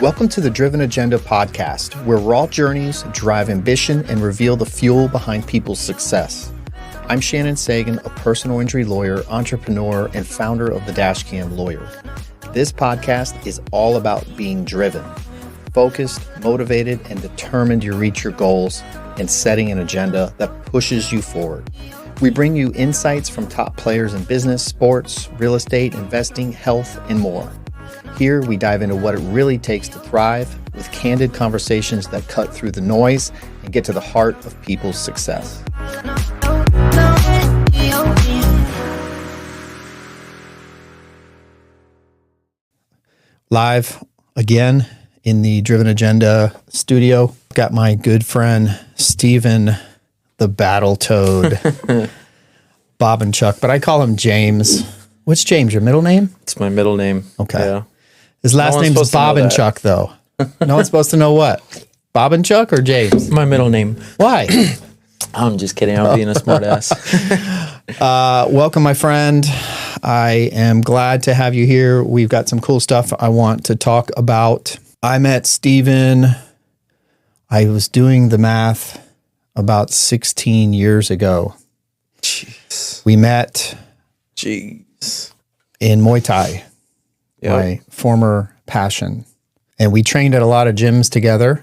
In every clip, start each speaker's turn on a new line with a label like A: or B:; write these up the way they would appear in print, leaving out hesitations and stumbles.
A: Welcome to the Driven Agenda podcast, where raw journeys drive ambition and reveal the fuel behind people's success. I'm Shannon Sagan, a personal injury lawyer, entrepreneur, and founder of the Dashcam Lawyer. This podcast is all about being driven, focused, motivated, and determined to reach your goals and setting an agenda that pushes you forward. We bring you insights from top players in business, sports, real estate, investing, health, and more. Here, we dive into what it really takes to thrive with candid conversations that cut through the noise and get to the heart of people's success. Live again in the Driven Agenda studio. Got my good friend, Stephen, the Battletoad, Bobinchuck, but I call him James. What's James, your middle name?
B: It's my middle name.
A: Okay.
B: Yeah.
A: His last name's Bobinchuck, though. No one's supposed to know what? Bobinchuck or James?
B: My middle name.
A: Why?
B: I'm just kidding. I'm being a smart ass.
A: Welcome, my friend. I am glad to have you here. We've got some cool stuff I want to talk about. I met Stephen, I was doing the math, about 16 years ago.
B: Jeez.
A: We met in Muay Thai, my former passion. And we trained at a lot of gyms together.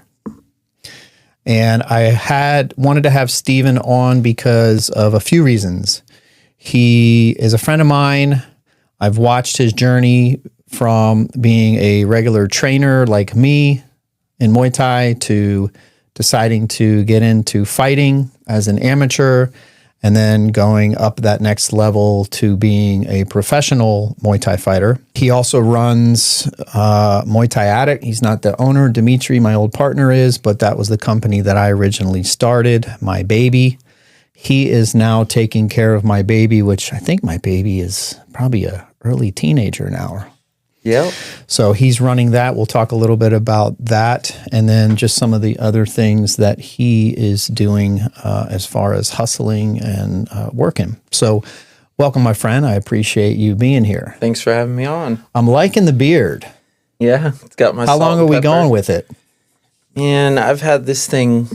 A: And I wanted to have Stephen on because of a few reasons. He is a friend of mine. I've watched his journey from being a regular trainer like me in Muay Thai to deciding to get into fighting as an amateur, and then going up that next level to being a professional Muay Thai fighter. He also runs Muay Thai Addict. He's not the owner. Dimitri, my old partner, is, but that was the company that I originally started, my baby. He is now taking care of my baby, which I think my baby is probably a early teenager now.
B: Yep.
A: So he's running that. We'll talk a little bit about that, and then just some of the other things that he is doing as far as hustling and working. So welcome, my friend. I appreciate you being here.
B: Thanks for having me on.
A: I'm liking the beard.
B: Yeah, it's got my
A: How long are we going with it?
B: And I've had this thing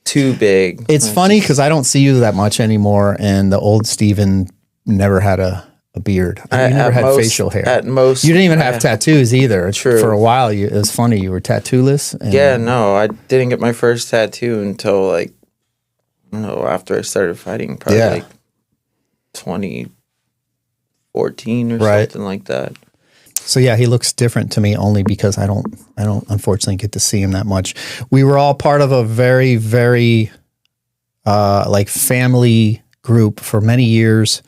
B: too big.
A: It's funny because I don't see you that much anymore, and the old Stephen never had a beard. You never had facial hair.
B: At most.
A: You didn't even have tattoos either.
B: True.
A: For a while, it was funny. You were tattooless.
B: Yeah, no, I didn't get my first tattoo until after I started fighting, probably 2014 or something like that.
A: So yeah, he looks different to me only because I don't unfortunately get to see him that much. We were all part of a very, very family group for many years.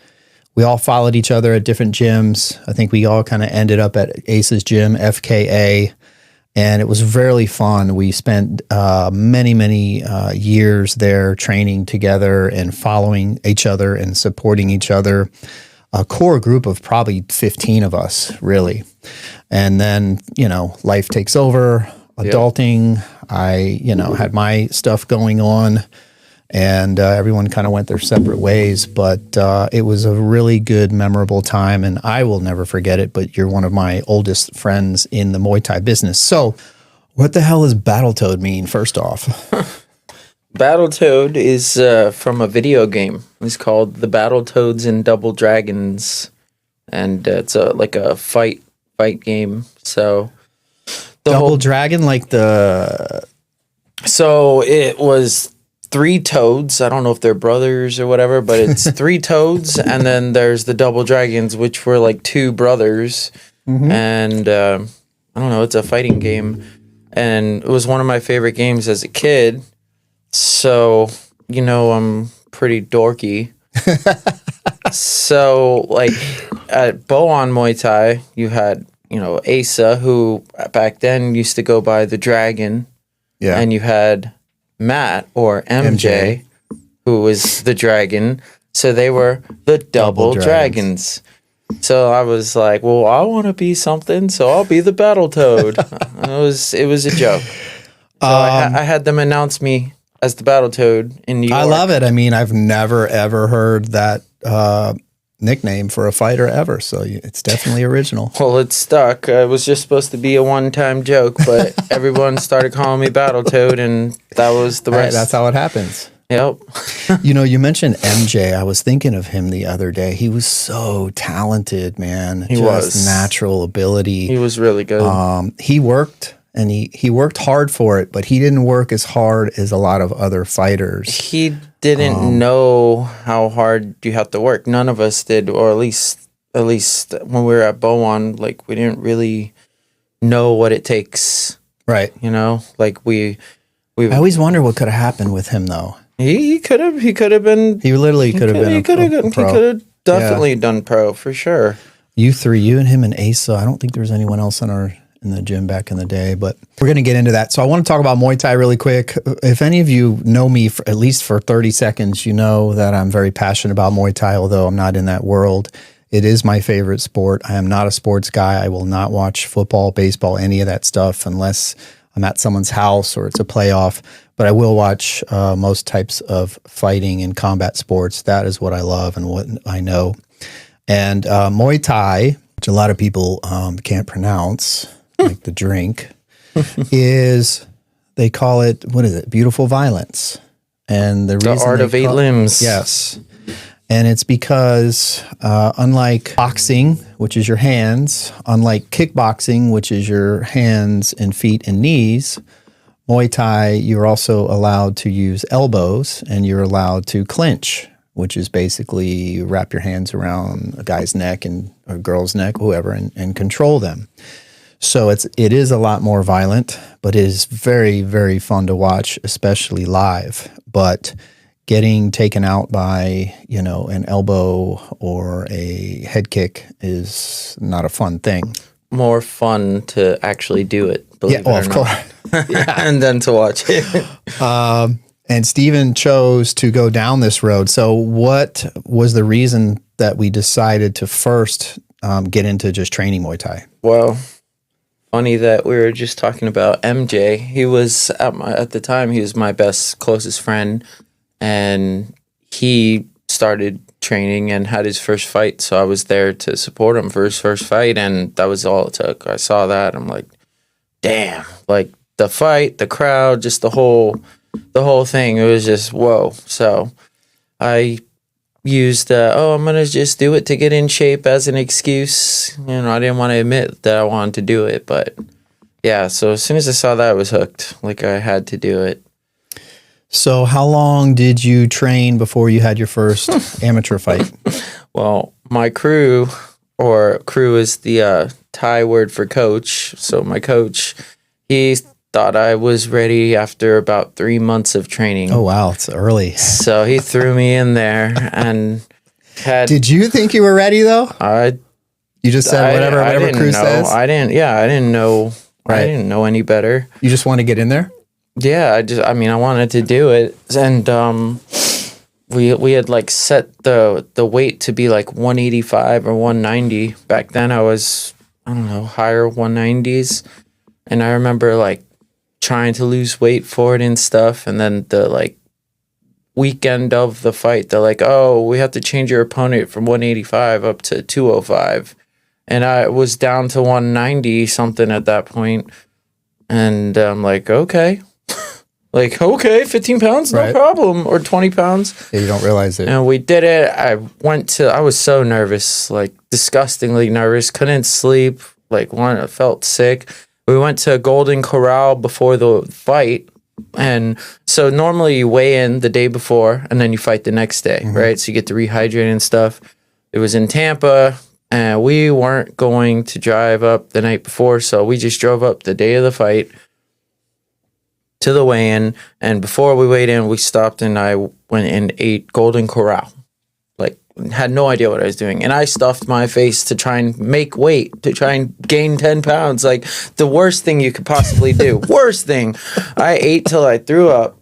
A: We all followed each other at different gyms. I think we all kind of ended up at Ace's gym, FKA, and it was really fun. We spent many years there training together and following each other and supporting each other. A core group of probably 15 of us, really. And then, life takes over, adulting. I, had my stuff going on. And everyone kind of went their separate ways, but it was a really good, memorable time, and I will never forget it, but you're one of my oldest friends in the Muay Thai business. So what the hell does Battletoad mean, first off?
B: Battletoad is from a video game. It's called The Battletoads and Double Dragons, and it's a fight game. So
A: Double Dragon, like the...
B: So it was... 3 toads. I don't know if they're brothers or whatever, but it's 3 toads, and then there's the double dragons, which were like 2 brothers. Mm-hmm. And I don't know, it's a fighting game, and it was one of my favorite games as a kid. So I'm pretty dorky. So at Boan Muay Thai, you had Asa, who back then used to go by the Dragon, and you had Matt, or MJ, who was the Dragon. So they were the Double Dragons. So I was like, well, I want to be something, so I'll be the Battletoad. It was a joke. So I had them announce me as the Battletoad in New York.
A: I love it. I mean, I've never, ever heard that nickname for a fighter ever. So it's definitely original.
B: Well, it stuck. It was just supposed to be a one-time joke, but everyone started calling me Battletoad, and that was the rest.
A: That's how it happens.
B: Yep.
A: You mentioned MJ. I was thinking of him the other day. He was so talented, man.
B: He was.
A: Natural ability.
B: He was really good.
A: He worked, and he worked hard for it, but he didn't work as hard as a lot of other fighters.
B: He didn't know how hard you have to work. None of us did, or at least when we were at Bowen, like we didn't really know what it takes.
A: Right.
B: Like we
A: I always wonder what could have happened with him though.
B: He could have been.
A: He literally could have been.
B: He could have definitely done pro for sure.
A: You three, you and him and Asa. I don't think there was anyone else in the gym back in the day, but we're going to get into that. So I want to talk about Muay Thai really quick. If any of you know me at least for 30 seconds, you know that I'm very passionate about Muay Thai, although I'm not in that world. It is my favorite sport. I am not a sports guy. I will not watch football, baseball, any of that stuff unless I'm at someone's house or it's a playoff. But I will watch most types of fighting and combat sports. That is what I love and what I know. And Muay Thai, which a lot of people can't pronounce, like the drink, is, they call it, what is it? Beautiful violence. And the
B: art of 8 limbs.
A: Yes. And it's because unlike boxing, which is your hands, unlike kickboxing, which is your hands and feet and knees, Muay Thai, you're also allowed to use elbows and you're allowed to clinch, which is basically you wrap your hands around a guy's neck or a girl's neck, whoever, and control them. So it is a lot more violent, but it is very, very fun to watch, especially live. But getting taken out by, an elbow or a head kick is not a fun thing.
B: More fun to actually do it.
A: Yeah, of course.
B: And then to watch it.
A: And Stephen chose to go down this road. So what was the reason that we decided to first get into just training Muay Thai?
B: Well, funny that we were just talking about MJ. He was, at the time, he was my closest friend. And he started training and had his first fight. So I was there to support him for his first fight. And that was all it took. I saw that. I'm like, damn, like the fight, the crowd, just the whole thing. It was just, whoa. So I used, I'm going to just do it to get in shape as an excuse. I didn't want to admit that I wanted to do it. But yeah, so as soon as I saw that, I was hooked. Like I had to do it.
A: So how long did you train before you had your first amateur fight?
B: Well, my crew is the Thai word for coach. So my coach, he thought I was ready after about 3 months of training.
A: Oh, wow. It's early.
B: So he threw me in there and
A: Did you think you were ready, though? You just said whatever crew says?
B: I didn't know. Right. I didn't know any better.
A: You just want to get in there?
B: Yeah, I wanted to do it, and we had like set the weight to be like 185 or 190. Back then I was, higher 190s, and I remember like trying to lose weight for it and stuff, and then the like weekend of the fight, they're like, oh, we have to change your opponent from 185 up to 205, and I was down to 190 something at that point, and I'm like, okay. 15 pounds, no problem, or 20 pounds.
A: Yeah, you don't realize it.
B: And we did it. I was so nervous, like disgustingly nervous, couldn't sleep, I felt sick. We went to Golden Corral before the fight. And so normally you weigh in the day before and then you fight the next day, right? So you get to rehydrate and stuff. It was in Tampa and we weren't going to drive up the night before. So we just drove up the day of the fight to the weigh-in, and before we weighed in, we stopped and I went and ate Golden Corral. Had no idea what I was doing. And I stuffed my face to try and make weight, to try and gain 10 pounds. Like, the worst thing you could possibly do. Worst thing. I ate till I threw up.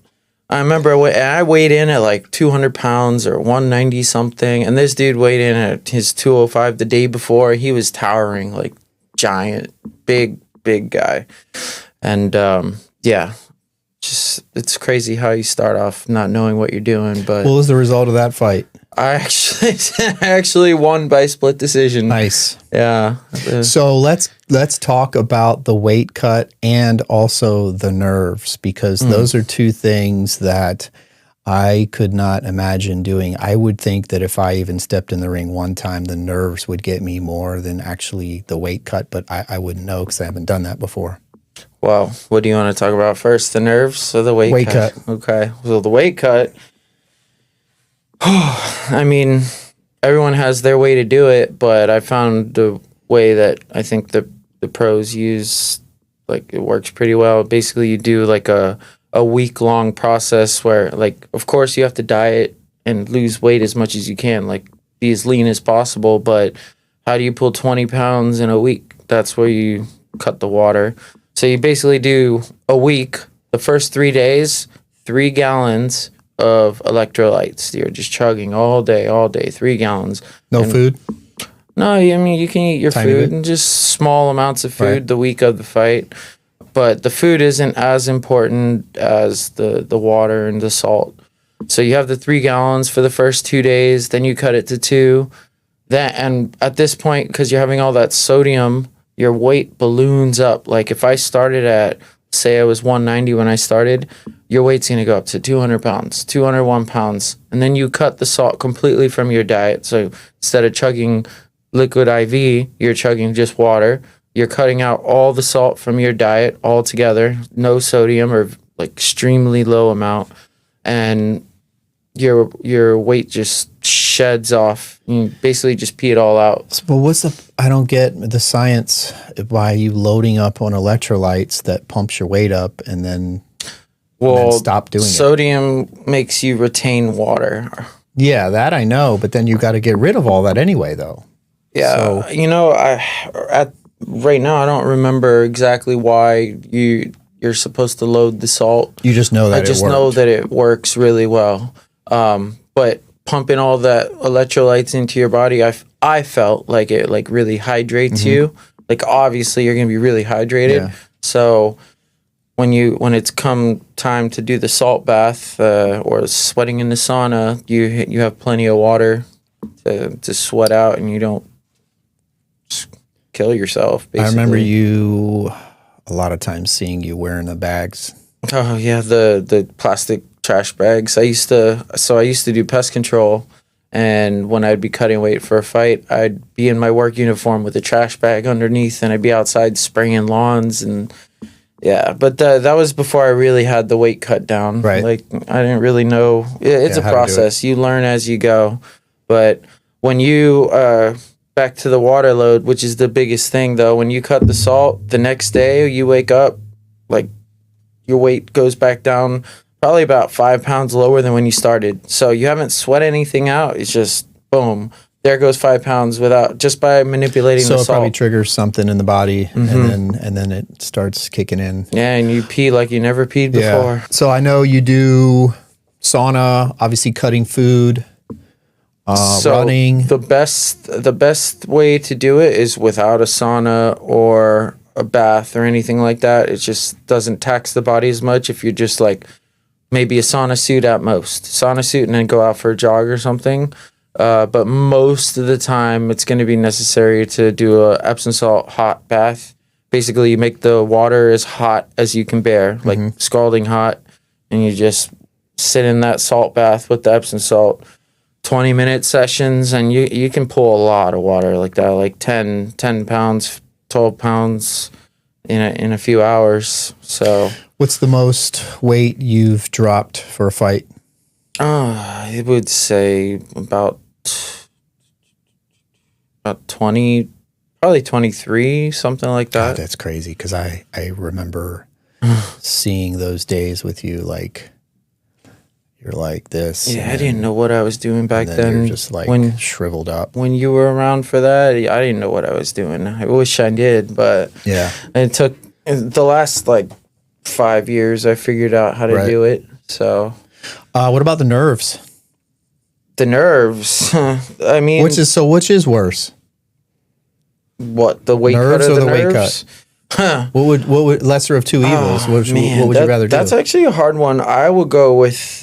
B: I remember I weighed in at like 200 pounds or 190 something, and this dude weighed in at his 205 the day before. He was towering, like, giant, big guy. And, yeah. Just, it's crazy how you start off not knowing what you're doing. But
A: what was the result of that fight?
B: I actually won by split decision.
A: Nice.
B: Yeah.
A: So let's talk about the weight cut and also the nerves, because those are two things that I could not imagine doing. I would think that if I even stepped in the ring one time, the nerves would get me more than actually the weight cut, but I wouldn't know because I haven't done that before.
B: Well, what do you want to talk about first, the nerves or the weight cut? Okay. So the weight cut, I mean, everyone has their way to do it, but I found the way that I think the pros use, like, it works pretty well. Basically, you do like a week-long process where, like, of course you have to diet and lose weight as much as you can, like, be as lean as possible, but how do you pull 20 pounds in a week? That's where you cut the water. So you basically do a week, the first 3 days, 3 gallons of electrolytes. You're just chugging all day, 3 gallons.
A: No food?
B: No, I mean, you can eat your food and just small amounts of food the week of the fight. But the food isn't as important as the water and the salt. So you have the 3 gallons for the first 2 days, then you cut it to 2. And at this point, because you're having all that sodium, your weight balloons up. Like if I started at, say I was 190 when I started, your weight's going to go up to 200 pounds, 201 pounds. And then you cut the salt completely from your diet. So instead of chugging liquid IV, you're chugging just water. You're cutting out all the salt from your diet altogether, no sodium or like extremely low amount. And your weight just sheds off. You basically just pee it all out.
A: But I don't get the science by you loading up on electrolytes that pumps your weight up and then stop doing it.
B: Sodium makes you retain water.
A: Yeah, that I know, but then you got to get rid of all that anyway, though.
B: Yeah, so, right now I don't remember exactly why you're supposed to load the salt.
A: You just know that
B: I just know that it works really well. But pumping all that electrolytes into your body, I felt like it like really hydrates you. Like obviously you're gonna be really hydrated. Yeah. So when it's come time to do the salt bath or sweating in the sauna, you have plenty of water to sweat out, and you don't kill yourself. Basically.
A: I remember you a lot of times seeing you wearing the bags.
B: Oh yeah, the plastic trash bags. I used to do pest control, and when I'd be cutting weight for a fight, I'd be in my work uniform with a trash bag underneath, and I'd be outside spraying lawns. And yeah, but that was before I really had the weight cut down.
A: Right.
B: Like I didn't really know. It's a process. You learn as you go. But when you back to the water load, which is the biggest thing though, when you cut the salt, the next day you wake up, like your weight goes back down probably about 5 pounds lower than when you started. So you haven't sweat anything out. It's just boom, there goes 5 pounds just by manipulating the salt.
A: So it probably triggers something in the body, and then it starts kicking in.
B: Yeah, and you pee like you never peed before.
A: So I know you do sauna, obviously cutting food, running.
B: The best way to do it is without a sauna or a bath or anything like that. It just doesn't tax the body as much if you're just like maybe a sauna suit at most. Sauna suit and then go out for a jog or something. But most of the time it's going to be necessary to do a Epsom salt hot bath. Basically, you make the water as hot as you can bear, like scalding hot, and you just sit in that salt bath with the Epsom salt. 20-minute sessions, and you can pull a lot of water like that, like 10 pounds, 12 pounds in a few hours. So
A: what's the most weight you've dropped for a fight?
B: I would say about 20, probably 23, something like that.
A: God, that's crazy, because I remember seeing those days with you, like you're like this.
B: Yeah, I didn't know what I was doing back then.
A: You're just like shriveled up.
B: When you were around for that, I didn't know what I was doing. I wish I did, but
A: yeah,
B: it took the last like 5 years. I figured out how to do it. So,
A: what about the nerves?
B: The nerves. I mean,
A: which is worse?
B: What, the weight
A: nerves
B: cut or
A: the weight cut?
B: Huh.
A: What would lesser of two evils? What would you rather do?
B: That's actually a hard one. I would go with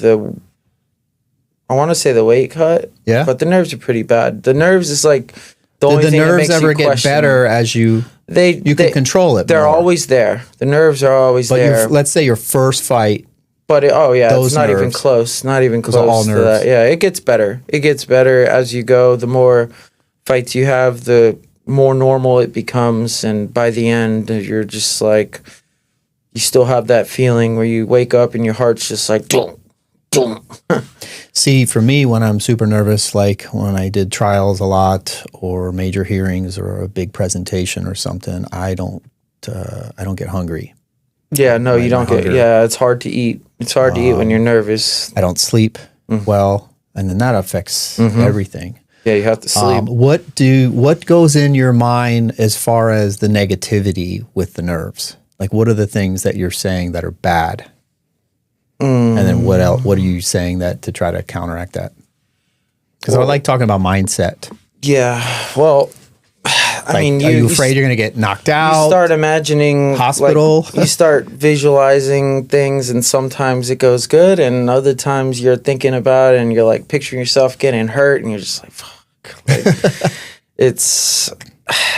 B: I want to say the weight cut.
A: Yeah.
B: But the nerves are pretty bad. The nerves is like the only
A: Did the
B: thing that
A: nerves
B: makes
A: ever
B: you
A: get
B: question.
A: better as you can control it?
B: They're
A: more?
B: always there. The nerves are always
A: But
B: there.
A: let's say your first fight.
B: But
A: those
B: it's not even
A: nerves.
B: close. Not even
A: Those are all
B: close to
A: nerves.
B: that. Yeah, it gets better. It gets better as you go. The more fights you have, the more normal it becomes, and by the end, you're just like, you still have that feeling where you wake up and your heart's just like, boom, boom.
A: See, for me, when I'm super nervous, like when I did trials a lot, or major hearings, or a big presentation or something, I don't get hungry.
B: Yeah, no, you don't get. Yeah, it's hard to eat. It's hard to eat when you're nervous.
A: I don't sleep well, and then that affects everything.
B: Yeah, you have to sleep.
A: What goes in your mind as far as the negativity with the nerves? Like, what are the things that you're saying that are bad? And then what else? What are you saying that to try to counteract that? Because I like talking about mindset.
B: Yeah, well, I mean,
A: are you afraid you're going to get knocked out?
B: You start imagining
A: hospital.
B: Like, you start visualizing things, and sometimes it goes good, and other times you're thinking about it, and you're like picturing yourself getting hurt, and you're just like, fuck. Like, it's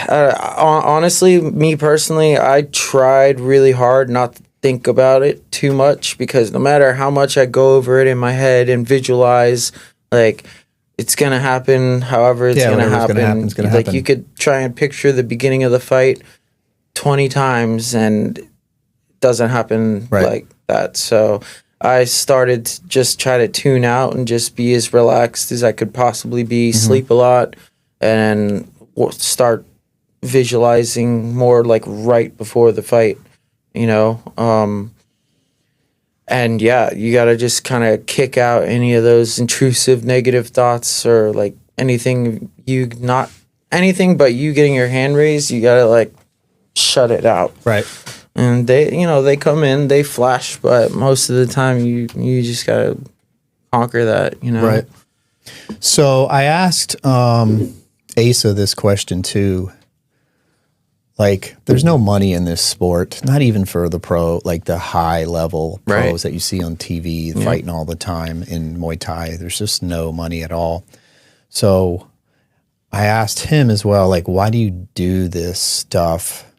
B: honestly, me personally, I tried really hard not to think about it too much, because no matter how much I go over it in my head and visualize, like, it's gonna happen. However, it's gonna happen.
A: It's gonna
B: like
A: happen.
B: You could try and picture the beginning of the fight 20 times, and it doesn't happen like that. So I started to just try to tune out and just be as relaxed as I could possibly be. Sleep a lot, and start visualizing more like right before the fight. You know. And yeah, you got to just kind of kick out any of those intrusive negative thoughts, or like anything but you getting your hand raised, you got to like shut it out.
A: Right.
B: And they come in, they flash, but most of the time you just got to conquer that,
A: Right. So I asked Asa this question too. Like, there's no money in this sport, not even for the the high level pros that you see on TV fighting all the time in Muay Thai. There's just no money at all. So I asked him as well, like, why do you do this stuff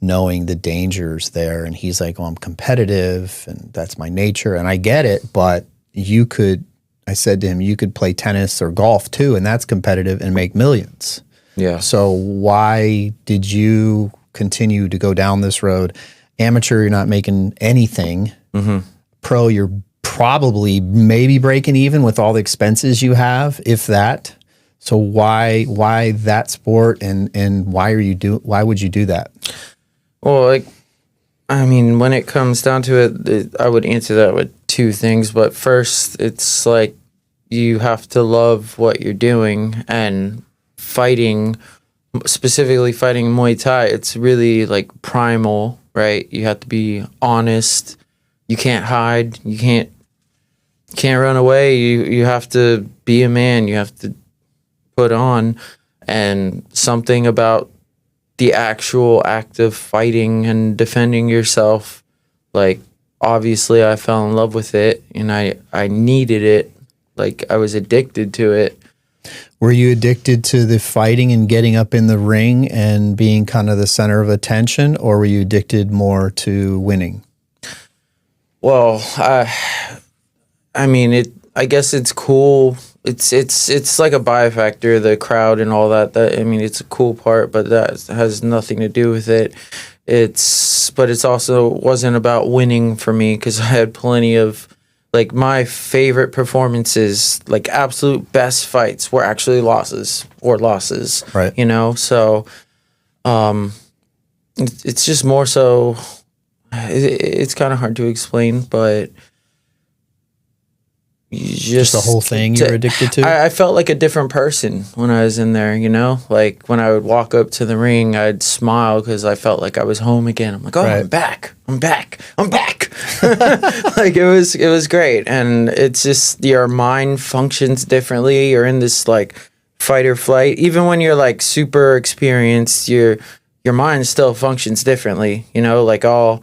A: knowing the dangers there? And he's like, well, I'm competitive and that's my nature. And I get it, but I said to him, you could play tennis or golf too, and that's competitive and make millions.
B: Yeah.
A: So why did you continue to go down this road? Amateur, you're not making anything. Pro, you're probably maybe breaking even with all the expenses you have, if that. So why that sport, and why would you do that?
B: Well, like, I mean, when it comes down to it, I would answer that with two things. But first, it's like you have to love what you're doing, and specifically fighting Muay Thai, it's really like primal, right? You have to be honest. You can't hide. You can't run away. You have to be a man. You have to put on. And something about the actual act of fighting and defending yourself, like, obviously I fell in love with it, and I needed it. Like, I was addicted to it.
A: Were you addicted to the fighting and getting up in the ring and being kind of the center of attention, or were you addicted more to winning?
B: Well, I mean, I guess it's cool. It's like a byfactor, the crowd and all that. I mean, it's a cool part, but that has nothing to do with it. But it's also wasn't about winning for me, because I had plenty of, like, my favorite performances, like absolute best fights, were actually losses. Right. So it's just more so, it's kind of hard to explain, but just
A: the whole thing you're addicted to?
B: I felt like a different person when I was in there, Like, when I would walk up to the ring, I'd smile because I felt like I was home again. I'm like, oh, I'm back. Like, it was great. And it's just, your mind functions differently. You're in this, like, fight or flight. Even when you're, like, super experienced, your mind still functions differently, Like, I'll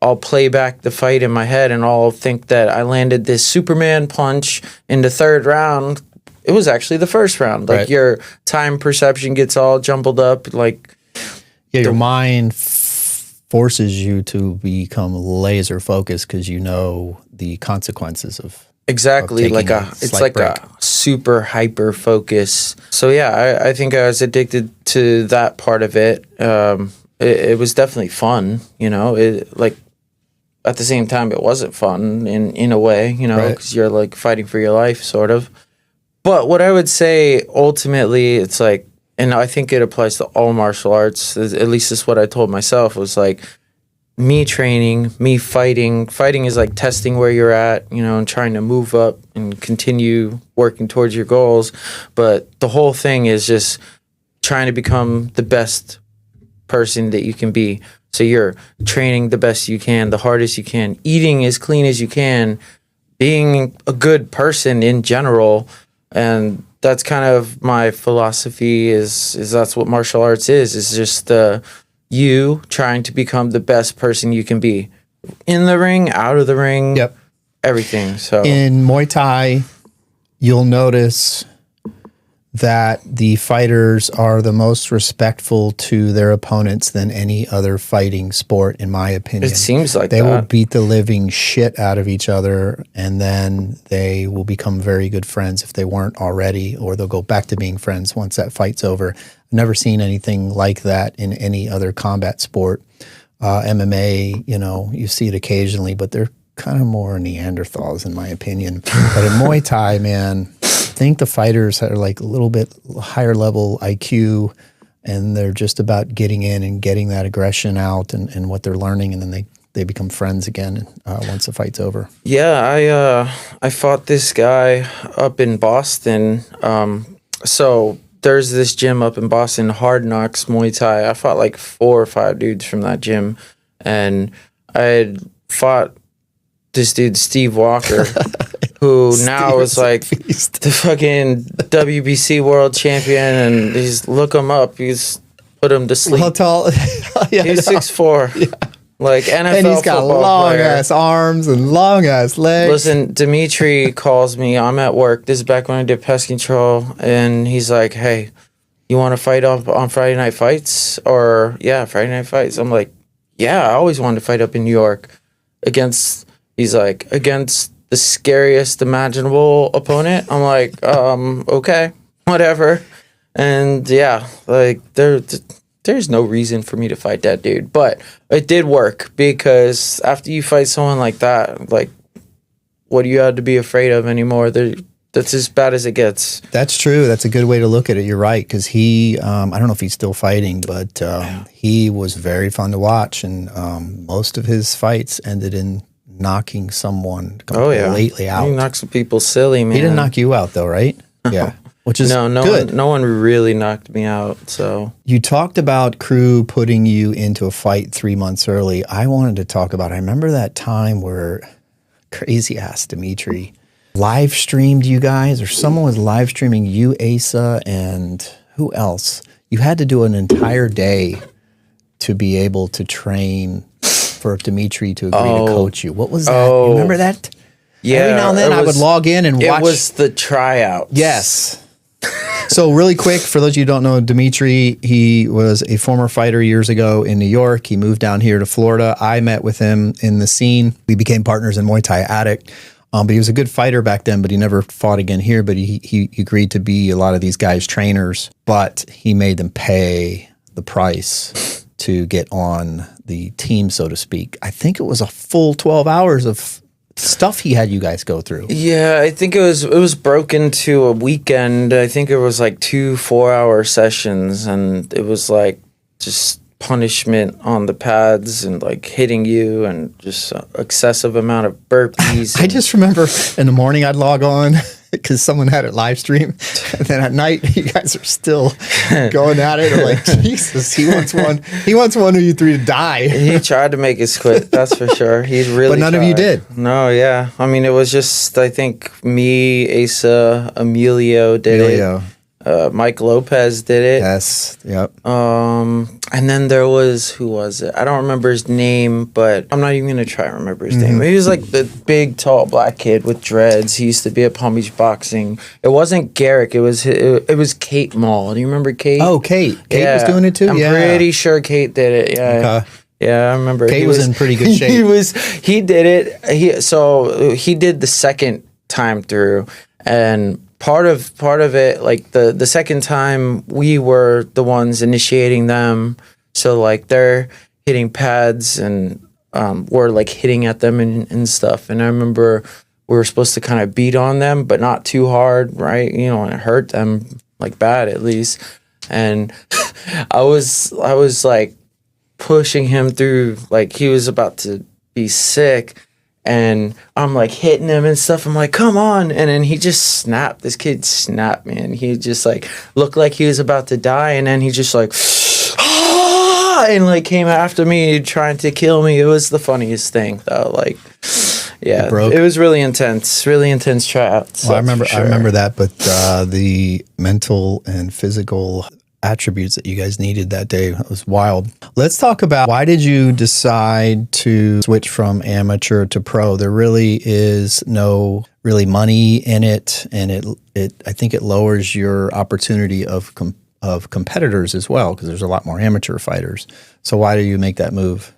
B: I'll play back the fight in my head and I'll think that I landed this Superman punch in the third round. It was actually the first round. Like your time perception gets all jumbled up. Like
A: your mind forces you to become laser focused because you know the consequences of
B: exactly like it's like break. A super hyper focus. So yeah, I think I was addicted to that part of it. It was definitely fun, you know. It like at the same time it wasn't fun in a way, you know, because you're like fighting for your life, sort of. But what I would say ultimately, it's like, and I think it applies to all martial arts. At least this is what I told myself was like. Me training, me fighting. Fighting is like testing where you're at, you know, and trying to move up and continue working towards your goals. But the whole thing is just trying to become the best person that you can be. So you're training the best you can, the hardest you can, eating as clean as you can, being a good person in general. And that's kind of my philosophy is that's what martial arts is just you trying to become the best person you can be in the ring, out of the ring, everything. So
A: in Muay Thai, you'll notice that the fighters are the most respectful to their opponents than any other fighting sport, in my opinion.
B: It seems like
A: they will beat the living shit out of each other, and then they will become very good friends if they weren't already, or they'll go back to being friends once that fight's over. I've never seen anything like that in any other combat sport. MMA, you know, you see it occasionally, but they're kind of more Neanderthals, in my opinion. But in Muay Thai, man, I think the fighters are like a little bit higher level IQ, and they're just about getting in and getting that aggression out and what they're learning, and then they become friends again once the fight's over.
B: Yeah, I fought this guy up in Boston. So there's this gym up in Boston, Hard Knocks Muay Thai. I fought like 4 or 5 dudes from that gym, and I had fought this dude Steve Walker. Who now is like the fucking WBC world champion, and he's look him up. He's put him to sleep.
A: How tall?
B: Yeah, he's 6'4". Yeah. Like NFL
A: and he's got long ass arms and long ass legs.
B: Listen, Dimitri calls me. I'm at work. This is back when I did pest control, and he's like, "Hey, you want to fight on Friday Night Fights?" Or yeah, Friday Night Fights. I'm like, yeah, I always wanted to fight up in New York against. He's like against the scariest imaginable opponent. I'm like, okay, whatever. And yeah, like there's no reason for me to fight that dude, but it did work because after you fight someone like that, like what do you have to be afraid of anymore? That's as bad as it gets.
A: That's true. That's a good way to look at it. You're right. Cause he, I don't know if he's still fighting, but he was very fun to watch. And most of his fights ended in knocking someone completely out.
B: He knocked some people silly, man.
A: He didn't knock you out though, right? Yeah. Which is good.
B: No one really knocked me out. So
A: you talked about crew putting you into a fight 3 months early. I wanted to talk about, I remember that time where crazy ass Dimitri live streamed you guys, or someone was live streaming you, Asa, and who else? You had to do an entire day to be able to train for Dimitri to agree to coach you. What was that? You remember that?
B: Yeah.
A: Every now and then I would log in and watch.
B: It was the tryout.
A: Yes. So really quick, for those of you who don't know, Dimitri, he was a former fighter years ago in New York. He moved down here to Florida. I met with him in the scene. We became partners in Muay Thai Addict. But he was a good fighter back then, but he never fought again here. But he agreed to be a lot of these guys' trainers, but he made them pay the price to get on the team, so to speak. I think it was a full 12 hours of stuff he had you guys go through.
B: Yeah, I think it was broken to a weekend. I think it was like 2 4-hour sessions, and it was like just punishment on the pads and like hitting you and just excessive amount of burpees.
A: I just remember in the morning I'd log on because someone had it live stream, and then at night you guys are still going at it. I'm like, Jesus, he wants one of you three to die.
B: He tried to make us quit, that's for sure. He really
A: But none
B: tried.
A: of you did.
B: No, yeah. I mean, it was just, I think me, Asa, Emilio did it. Mike Lopez did it.
A: Yes. Yep.
B: And then there was, who was it? I don't remember his name, but I'm not even gonna try to remember his name. He was like the big, tall, black kid with dreads. He used to be at Palm Beach Boxing. It wasn't Garrick. It was Kate Mall. Do you remember Kate?
A: Oh, Kate. Kate was doing it too.
B: I'm pretty sure Kate did it. Yeah.
A: Okay.
B: Yeah, I remember.
A: Kate was in pretty good shape.
B: He did it. He did the second time through, and part of it, like the second time, we were the ones initiating them. So like they're hitting pads and we're like hitting at them and stuff. And I remember we were supposed to kind of beat on them, but not too hard, right? You know, and hurt them like bad at least. And I was like pushing him through, like he was about to be sick, and I'm like hitting him and stuff. I'm like, come on. And then he just snapped. This kid snapped, man. He just like looked like he was about to die, and then he just like and like came after me trying to kill me. It was the funniest thing though. Like, yeah, it was really intense tryouts.
A: Well, I remember that, but the mental and physical attributes that you guys needed that day, it was wild. Let's talk about, why did you decide to switch from amateur to pro? There really is no really money in it, and I think it lowers your opportunity of competitors as well, because there's a lot more amateur fighters. So why do you make that move?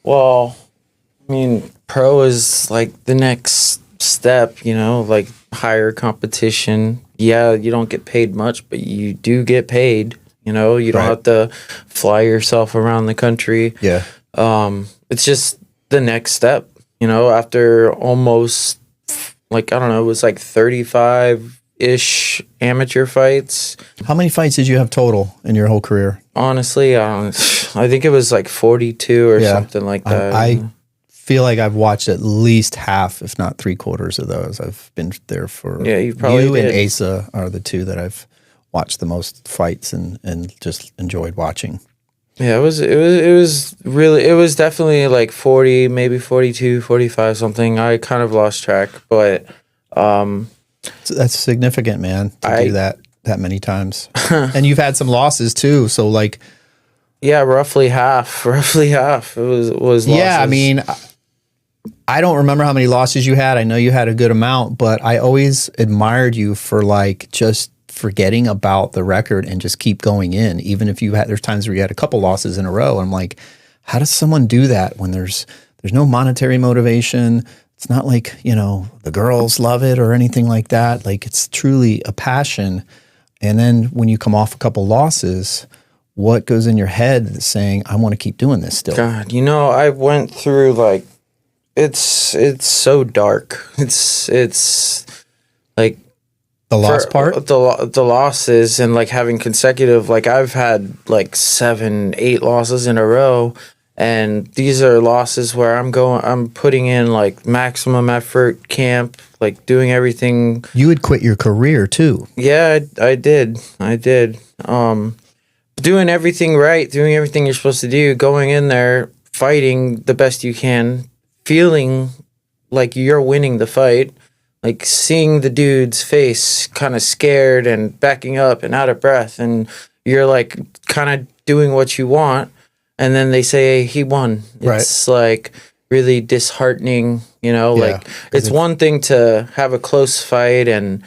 B: Well, I mean, pro is like the next step, you know, like higher competition. Yeah, you don't get paid much, but you do get paid. You know, you don't have to fly yourself around the country.
A: Yeah.
B: It's just the next step, you know, after almost, like, I don't know, it was like 35-ish amateur fights.
A: How many fights did you have total in your whole career?
B: Honestly, I think it was like 42 or something like that.
A: I feel like I've watched at least half, if not 3/4 of those. I've been there for.
B: Yeah, you probably
A: you
B: did.
A: and Asa are the two that I've watched the most fights and just enjoyed watching.
B: Yeah, it was definitely like 40, maybe 42, 45 something. I kind of lost track, but
A: so that's significant, man, to do that many times. And you've had some losses too, so like.
B: Yeah, roughly half. It was losses.
A: Yeah, I mean, I don't remember how many losses you had. I know you had a good amount, but I always admired you for like just forgetting about the record and just keep going in. Even if there's times where you had a couple losses in a row. I'm like, how does someone do that when there's no monetary motivation? It's not like, you know, the girls love it or anything like that. Like, it's truly a passion. And then when you come off a couple losses, what goes in your head saying, I want to keep doing this still?
B: God, you know, I went through like, it's so dark. It's like
A: the loss part,
B: the losses, and like having consecutive, like I've had like 7, 8 losses in a row. And these are losses where I'm putting in like maximum effort, camp, like doing everything.
A: You would quit your career too.
B: Yeah, I did. Doing everything right, doing everything you're supposed to do, going in there, fighting the best you can, feeling like you're winning the fight, like seeing the dude's face kind of scared and backing up and out of breath, and you're like kind of doing what you want, and then they say he won. It's like really disheartening, you know, like it's one thing to have a close fight and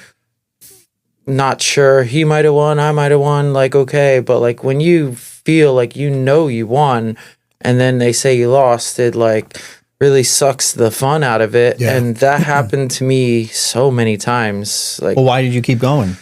B: not sure, he might have won, I might have won, like, okay, but like when you feel like you know you won and then they say you lost, it like really sucks the fun out of it. And that happened to me so many times. Like,
A: well, why did you keep going?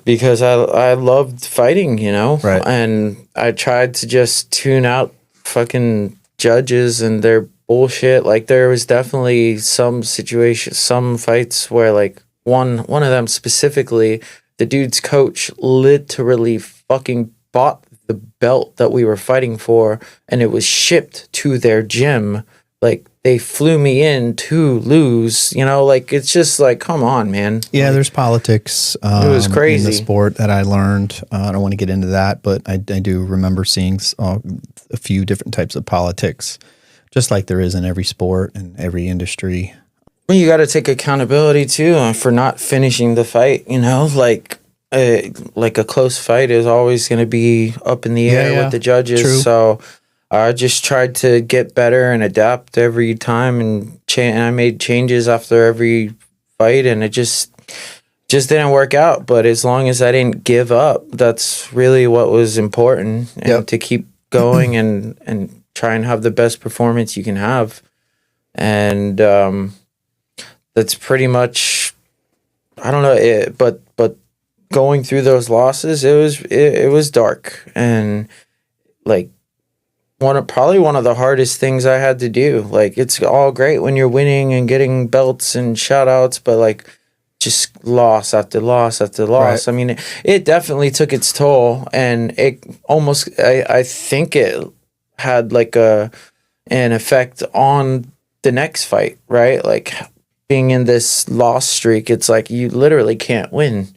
B: Because I loved fighting, you know, and I tried to just tune out fucking judges and their bullshit. Like, there was definitely some situations, some fights where like one of them specifically, the dude's coach literally fucking bought the belt that we were fighting for, and it was shipped to their gym. Like, they flew me in to lose, you know, like, it's just like, come on, man.
A: Yeah,
B: like,
A: there's politics
B: it was crazy.
A: in the sport that I learned. I don't want to get into that, but I do remember seeing a few different types of politics, just like there is in every sport and every industry.
B: Well, you got to take accountability too for not finishing the fight. Like a close fight is always going to be up in the air with the judges.
A: True.
B: So I just tried to get better and adapt every time, and I made changes after every fight, and it just didn't work out. But as long as I didn't give up, that's really what was important, and to keep going and try and have the best performance you can have. And that's pretty much, I don't know it, but going through those losses, it was dark, and like probably one of the hardest things I had to do. Like, it's all great when you're winning and getting belts and shout outs, but like just loss after loss after loss. Right. I mean, it definitely took its toll, and it almost, I think it had like an effect on the next fight, right? Like, being in this loss streak, it's like you literally can't win,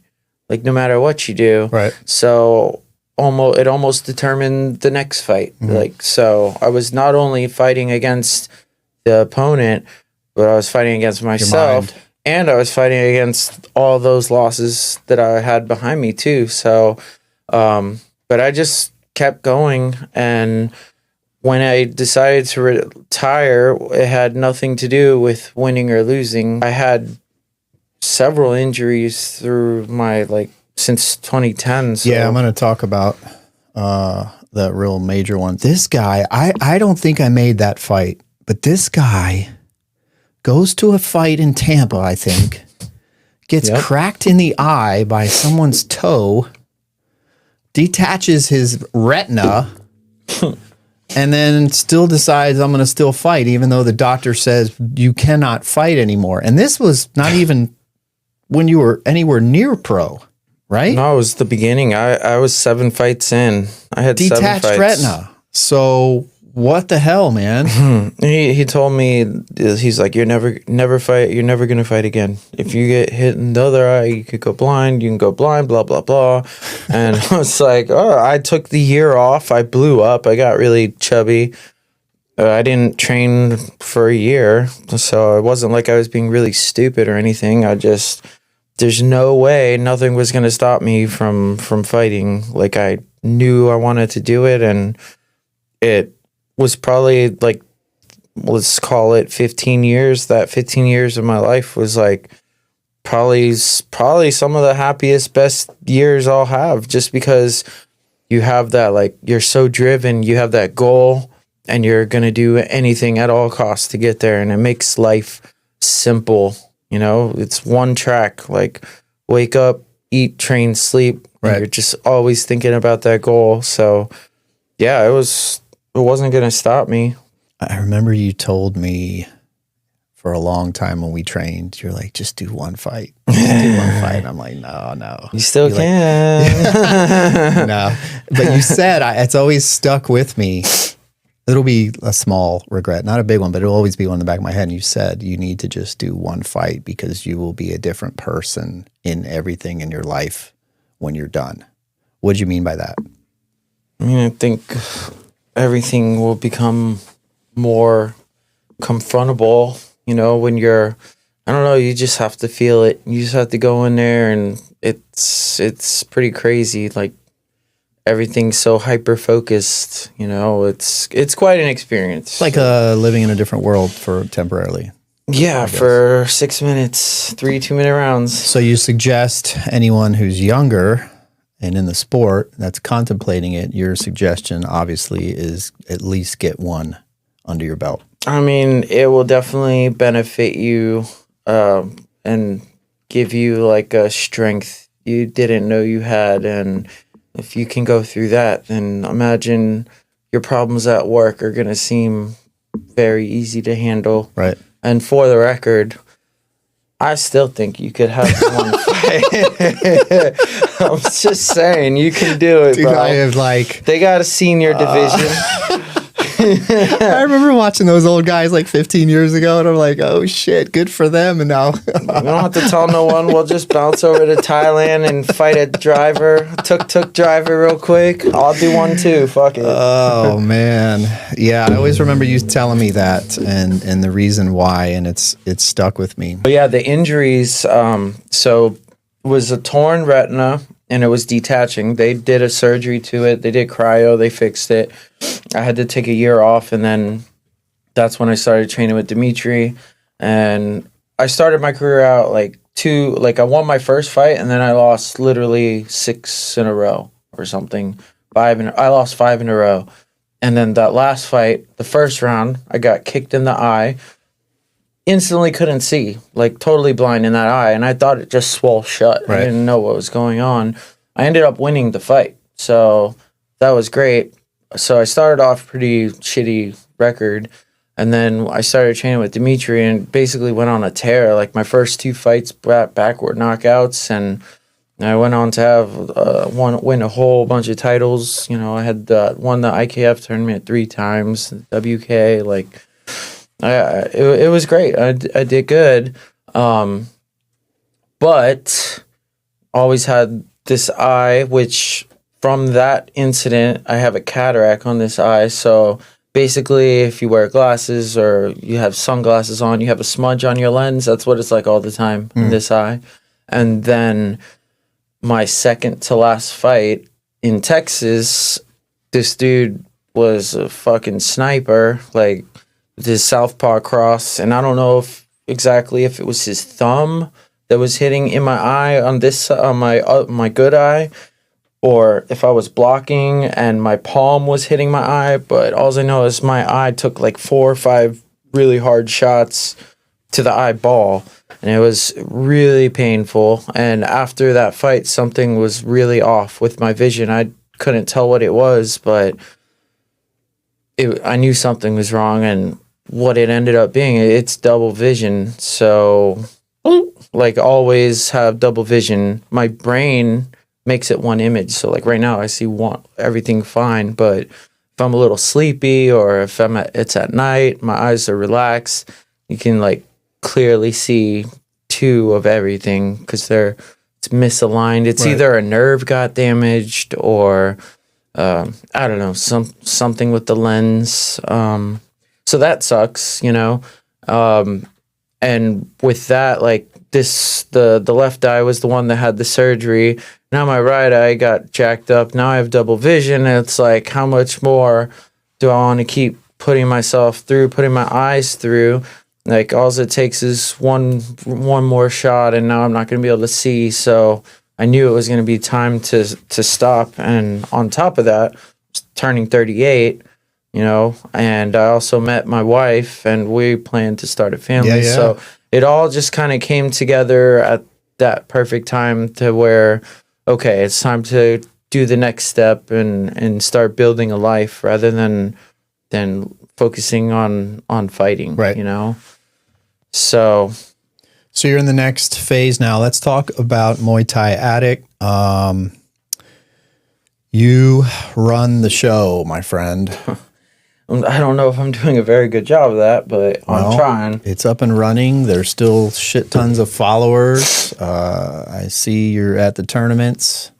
B: like no matter what you do.
A: Right.
B: So it almost determined the next fight. Mm-hmm. Like, so I was not only fighting against the opponent, but I was fighting against myself, and I was fighting against all those losses that I had behind me too. So, but I just kept going, and when I decided to retire, it had nothing to do with winning or losing. I had several injuries through since 2010. So.
A: Yeah, I'm going to talk about the real major one. This guy, I don't think I made that fight, but this guy goes to a fight in Tampa, I think, gets cracked in the eye by someone's toe, detaches his retina, and then still decides, I'm going to still fight, even though the doctor says you cannot fight anymore. And this was not even when you were anywhere near pro, right?
B: No, it was the beginning. I was 7 fights in. I had
A: detached
B: 7 fights.
A: retina. So what the hell, man?
B: He told me, he's like, you're never going to fight again. If you get hit in the other eye, you could go blind. You can go blind, blah, blah, blah. And I was like, oh, I took the year off. I blew up. I got really chubby. I didn't train for a year. So it wasn't like I was being really stupid or anything. There's no way, nothing was going to stop me from fighting. Like, I knew I wanted to do it, and it was probably like, let's call it 15 years. That 15 years of my life was like probably some of the happiest, best years I'll have, just because you have that, like, you're so driven, you have that goal, and you're going to do anything at all costs to get there. And it makes life simple. It's one track, like wake up, eat, train, sleep. Right. You're just always thinking about that goal. So yeah, it wasn't going to stop me.
A: I remember you told me for a long time when we trained, you're like, just do one fight. Just do one fight. I'm like, no.
B: You still can.
A: Like, no. But you said, it's always stuck with me. It'll be a small regret, not a big one, but it'll always be one in the back of my head. And you said you need to just do one fight because you will be a different person in everything in your life when you're done. What do you mean by that?
B: I mean, I think everything will become more confrontable, when you're, I don't know, you just have to feel it. You just have to go in there, and it's pretty crazy. Like, everything's so hyper focused, it's quite an experience.
A: It's like living in a different world for temporarily.
B: Yeah, for 6 minutes, 3 2-minute rounds.
A: So you suggest anyone who's younger and in the sport that's contemplating it, your suggestion obviously is at least get one under your belt.
B: I mean, it will definitely benefit you and give you like a strength you didn't know you had. And if you can go through that, then imagine your problems at work are going to seem very easy to handle.
A: Right.
B: And for the record, I still think you could have one fight. I'm just saying, you can do it,
A: dude,
B: bro.
A: I have
B: they got a senior division.
A: I remember watching those old guys like 15 years ago, and I'm like, oh shit, good for them. And now
B: we don't have to tell no one. We'll just bounce over to Thailand and fight a driver, tuk driver real quick. I'll do one too. Fuck it.
A: Oh man, yeah. I always remember you telling me that, and the reason why, and it's stuck with me.
B: But yeah, the injuries. So was a torn retina. And it was detaching. They did a surgery to it. They did cryo. They fixed it. I had to take a year off, and then that's when I started training with Dimitri. And I started my career out I won my first fight, and then I lost literally 6 in a row or something. I lost 5 in a row. And then that last fight, the first round, I got kicked in the eye. Instantly couldn't see, like totally blind in that eye, and I thought it just swole shut. Right. I didn't know what was going on. I ended up winning the fight, so that was great. So I started off pretty shitty record, and then I started training with Dimitri and basically went on a tear. Like my first 2 fights backward knockouts, and I went on to have win a whole bunch of titles. You know, I had won the IKF tournament 3 times, WK, like. It was great. I did good. But always had this eye, which from that incident, I have a cataract on this eye. So basically, if you wear glasses or you have sunglasses on, you have a smudge on your lens. That's what it's like all the time in this eye. And then my second to last fight in Texas, this dude was a fucking sniper, like, with his southpaw cross, and I don't know exactly if it was his thumb that was hitting in my eye on this my good eye, or if I was blocking and my palm was hitting my eye. But all I know is my eye took like 4 or 5 really hard shots to the eyeball, and it was really painful. And after that fight, something was really off with my vision. I couldn't tell what it was, but I knew something was wrong, and what it ended up being, it's double vision. So, like, always have double vision. My brain makes it one image. So, like, right now I see everything fine, but if I'm a little sleepy or if it's at night, my eyes are relaxed, you can, like, clearly see 2 of everything because it's misaligned. It's either a nerve got damaged or I don't know, something with the lens. So that sucks, you know. And with that, like the left eye was the one that had the surgery. Now my right eye got jacked up. Now I have double vision. And it's like, how much more do I want to keep putting my eyes through? Like, all it takes is one more shot, and now I'm not going to be able to see. So I knew it was going to be time to stop. And on top of that, turning 38, you know, and I also met my wife, and we planned to start a family. Yeah. So it all just kind of came together at that perfect time to where, okay, it's time to do the next step and start building a life rather than focusing on fighting, right? You know? So
A: you're in the next phase now. Let's talk about Muay Thai Addict. You run the show, my friend.
B: I don't know if I'm doing a very good job of that, but I'm trying.
A: It's up and running. There's still shit tons of followers. I see you're at the tournaments,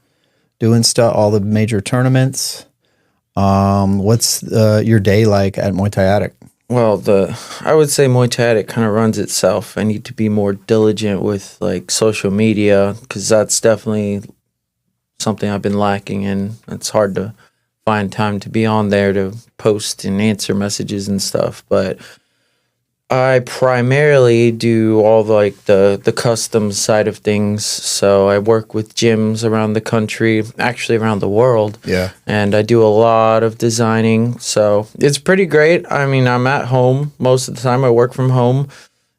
A: doing stuff, all the major tournaments. What's your day like at Muay Thai Addict?
B: Well, I would say Muay Thai Addict kind of runs itself. I need to be more diligent with like social media because that's definitely something I've been lacking in. It's hard to find time to be on there to post and answer messages and stuff. But I primarily do all the custom side of things. So I work with gyms around the country, actually around the world.
A: Yeah.
B: And I do a lot of designing. So it's pretty great. I mean, I'm at home most of the time. I work from home.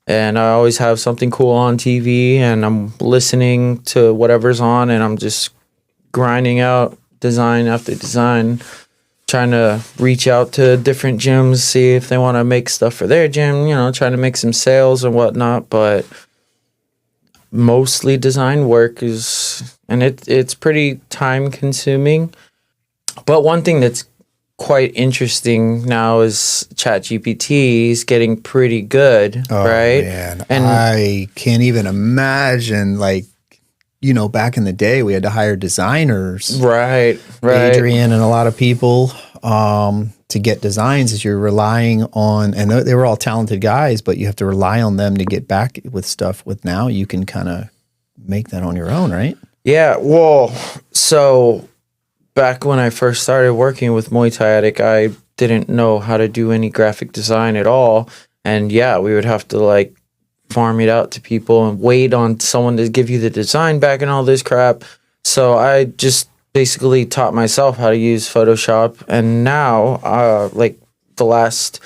B: And I always have something cool on TV. And I'm listening to whatever's on. And I'm just grinding out design after design, trying to reach out to different gyms, see if they want to make stuff for their gym, you know, trying to make some sales and whatnot. But mostly design work it's pretty time consuming. But one thing that's quite interesting now is ChatGPT is getting pretty good, right?
A: Man, and I can't even imagine, like, back in the day, we had to hire designers.
B: Right.
A: Adrian and a lot of people to get designs, as you're relying on, and they were all talented guys, but you have to rely on them to get back with stuff. With now, you can kind of make that on your own, right?
B: Yeah, well, so back when I first started working with Muay Thai Addict, I didn't know how to do any graphic design at all. And yeah, we would have to like farm it out to people and wait on someone to give you the design back and all this crap. So I just basically taught myself how to use Photoshop. And now, like the last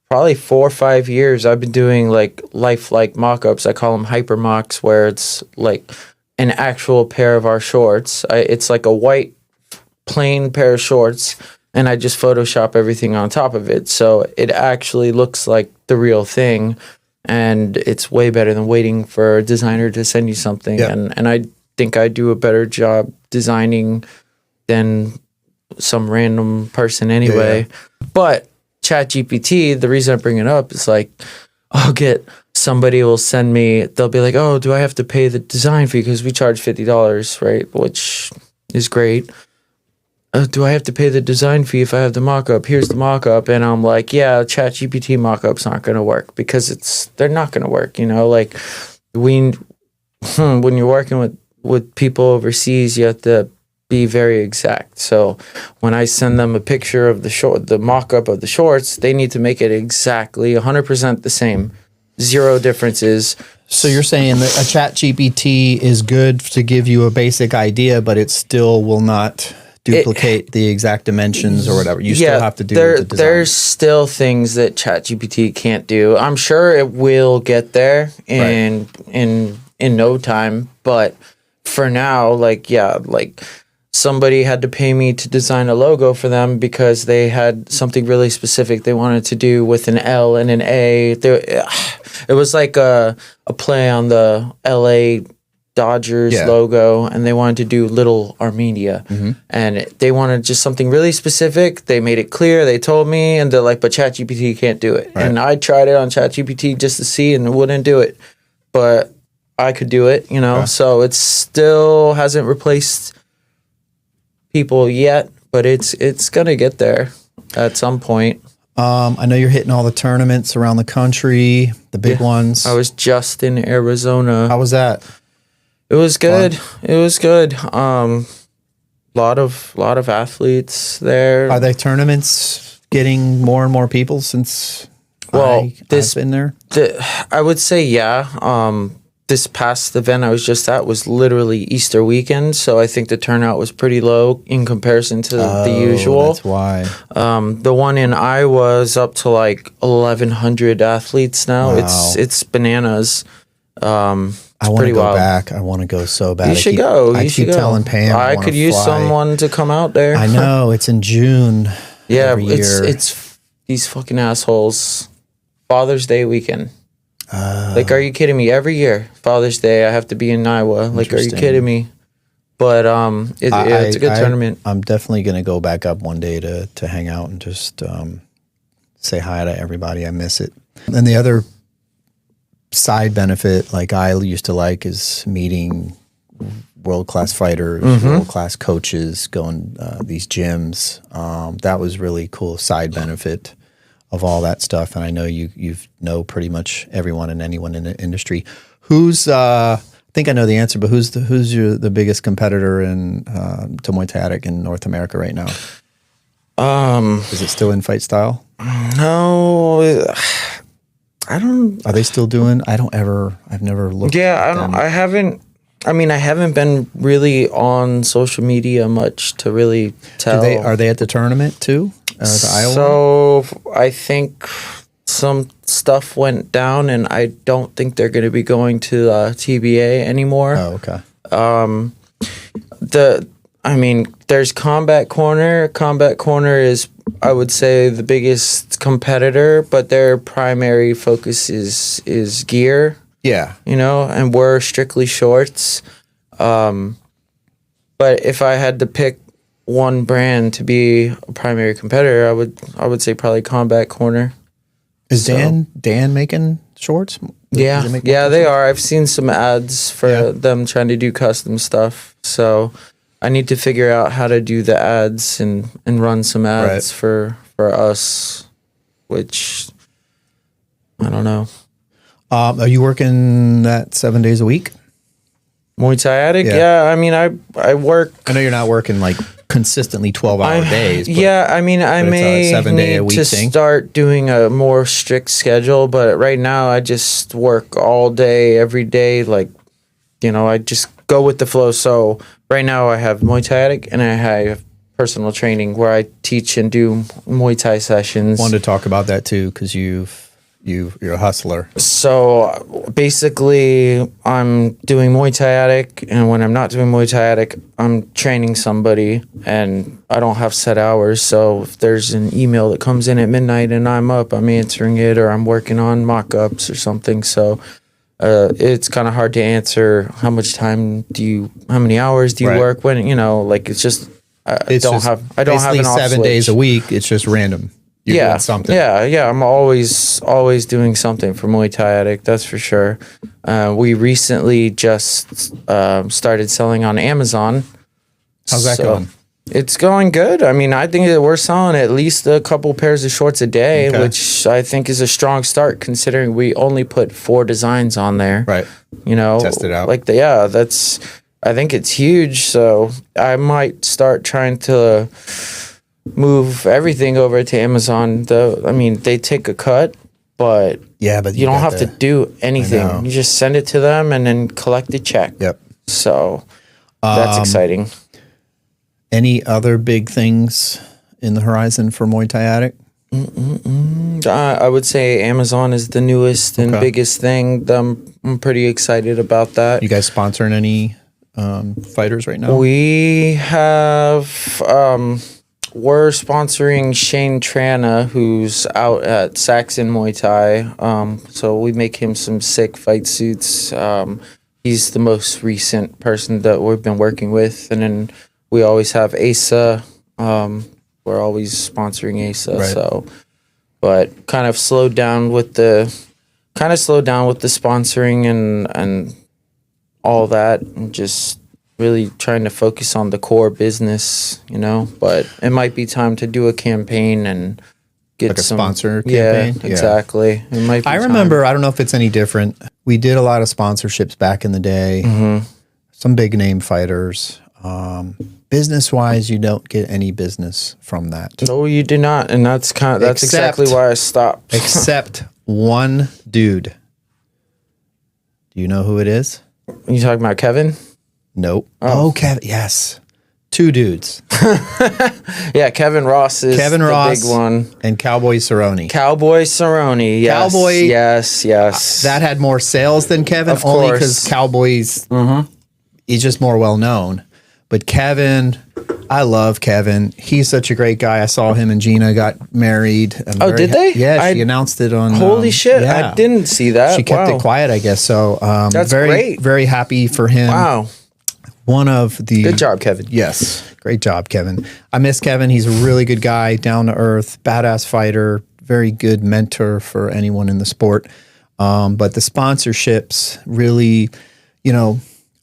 B: probably 4 or 5 years, I've been doing like lifelike mock-ups. I call them hyper mocks, where it's like an actual pair of our shorts. It's like a white plain pair of shorts, and I just Photoshop everything on top of it. So it actually looks like the real thing, and it's way better than waiting for a designer to send you something.
A: Yeah.
B: And I think I do a better job designing than some random person anyway. Yeah. But ChatGPT, the reason I bring it up is like, somebody will send me, they'll be like, oh, do I have to pay the design fee? Because we charge $50, right? Which is great. Do I have to pay the design fee if I have the mock-up? Here's the mock-up. And I'm like, yeah, ChatGPT mock-ups aren't going to work, because they're not going to work. Like when you're working with people overseas, you have to be very exact. So when I send them a picture of the mock-up of the shorts, they need to make it exactly 100% the same. Zero differences.
A: So you're saying that a ChatGPT is good to give you a basic idea, but it still will not duplicate the exact dimensions or whatever. You still have to do the design. There's
B: still things that ChatGPT can't do. I'm sure it will get there in no time, but for now, somebody had to pay me to design a logo for them because they had something really specific they wanted to do with an L and an A. It was like a play on the LA Dodgers logo, and they wanted to do Little Armenia. Mm-hmm. And they wanted just something really specific. They made it clear. They told me, and they're like, but ChatGPT can't do it. Right. And I tried it on ChatGPT just to see, and it wouldn't do it. But I could do it, So it still hasn't replaced people yet, but it's gonna get there at some point.
A: I know you're hitting all the tournaments around the country, the big ones.
B: I was just in Arizona.
A: How was that?
B: It was good. It was good. Lot of athletes there.
A: Are they tournaments getting more and more people since I've been there?
B: I would say yeah. This past event I was just at was literally Easter weekend, so I think the turnout was pretty low in comparison to the usual.
A: That's why.
B: The one in Iowa is up to like 1,100 athletes now.
A: Wow.
B: It's bananas.
A: I want to go back. I want to go so bad.
B: You should go.
A: I keep telling Pam
B: I could use someone to come out there.
A: I know, it's in June.
B: Yeah,
A: every year.
B: It's these fucking assholes. Father's Day weekend. Are you kidding me? Every year, Father's Day, I have to be in Iowa. Are you kidding me? But it's a good tournament.
A: I'm definitely going to go back up one day to hang out and just say hi to everybody. I miss it. And the other side benefit, I used to like, is meeting world-class fighters, world-class coaches, going these gyms. That was really cool side benefit of all that stuff. And I know you know pretty much everyone and anyone in the industry. Who's I think I know the answer, but who's the biggest competitor to Muay Thai Addict in North America right now? Is it still in Fight Style?
B: No, I don't.
A: Are they still doing? I've never looked.
B: Yeah, I haven't. I mean, I haven't been really on social media much to really tell.
A: Are they at the tournament too? The Iowa?
B: So I think some stuff went down, and I don't think they're going to be going to TBA anymore.
A: Oh, okay.
B: There's Combat Corner. Combat Corner is, I would say, the biggest competitor, but their primary focus is gear.
A: Yeah.
B: And we're strictly shorts. But if I had to pick one brand to be a primary competitor, I would say probably Combat Corner.
A: Is Dan making shorts?
B: Yeah, they are. I've seen some ads for them trying to do custom stuff. So I need to figure out how to do the ads and run some ads for us, which I don't know.
A: Are you working that 7 days a week?
B: Muay Thai Addict? Yeah. I mean, I work.
A: I know you're not working like consistently 12-hour days. But,
B: I mean, I may need to start doing a more strict schedule, but right now I just work all day, every day. Like, I just go with the flow. So right now I have Muay Thai Addict and I have personal training where I teach and do Muay Thai sessions.
A: Wanted to talk about that too, because you're a hustler.
B: So basically, I'm doing Muay Thai Addict, and when I'm not doing Muay Thai Addict, I'm training somebody, and I don't have set hours. So if there's an email that comes in at midnight and I'm up, I'm answering it, or I'm working on mock-ups or something. So it's kind of hard to answer how many hours do you work when, it's just I don't have an off
A: 7 days a week. It's just random. You're doing something.
B: Yeah. I'm always doing something for Muay Thai Addict. That's for sure. We recently just started selling on Amazon.
A: How's that going?
B: It's going good. I mean, I think that we're selling at least a couple pairs of shorts a day, which I think is a strong start considering we only put 4 designs on there.
A: Right. Test it out.
B: I think it's huge. So I might start trying to move everything over to Amazon. I mean, they take a cut, but you don't have to do anything. You just send it to them and then collect the check.
A: Yep.
B: So that's exciting.
A: Any other big things in the horizon for Muay Thai Addict?
B: I would say Amazon is the newest and biggest thing. I'm pretty excited about that.
A: You guys sponsoring any fighters right now?
B: We have... we're sponsoring Shane Trana, who's out at Saxon Muay Thai. So we make him some sick fight suits. He's the most recent person that we've been working with. And then we always have Asa. We're always sponsoring Asa.
A: Right.
B: So, but kind of slowed down with the sponsoring and all that, and just really trying to focus on the core business, but it might be time to do a campaign and get
A: like a sponsor campaign.
B: Yeah, exactly. It might be
A: I remember, I don't know if it's any different. We did a lot of sponsorships back in the day. Mm-hmm. Some big name fighters. Business wise, you don't get any business from that.
B: No, you do not. And that's exactly why I stopped.
A: Except one dude. Do you know who it is?
B: You talking about Kevin?
A: Nope. Oh, Kevin. Yes. 2 dudes.
B: Yeah, Kevin Ross is the big one.
A: And Cowboy Cerrone.
B: Cowboy Cerrone, yes.
A: Cowboy.
B: Yes.
A: That had more sales than Kevin,
B: of course.
A: Only because Cowboy's, he's just more well known. But Kevin, I love Kevin. He's such a great guy. I saw him and Gina got married.
B: Did they?
A: Yeah, she announced it on.
B: Holy shit, I didn't see that.
A: She kept it quiet, I guess. So
B: that's
A: great. Very happy for him.
B: Wow.
A: One of the...
B: Good job, Kevin.
A: Yes. Great job, Kevin. I miss Kevin. He's a really good guy, down to earth, badass fighter, very good mentor for anyone in the sport. But the sponsorships really,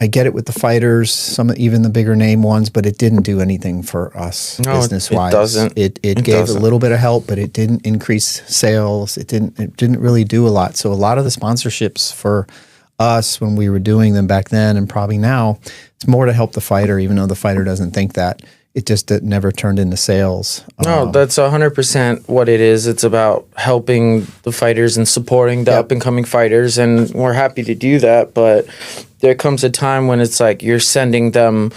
A: I get it with the fighters, even the bigger name ones, but it didn't do anything for us business-wise.
B: It doesn't.
A: It gave a little bit of help, but it didn't increase sales. It didn't really do a lot. So a lot of the sponsorships for us when we were doing them back then and probably now, it's more to help the fighter, even though the fighter doesn't think that. It just never turned into sales.
B: No, that's 100% what it is. It's about helping the fighters and supporting the up-and-coming fighters, and we're happy to do that, but there comes a time when it's like you're sending them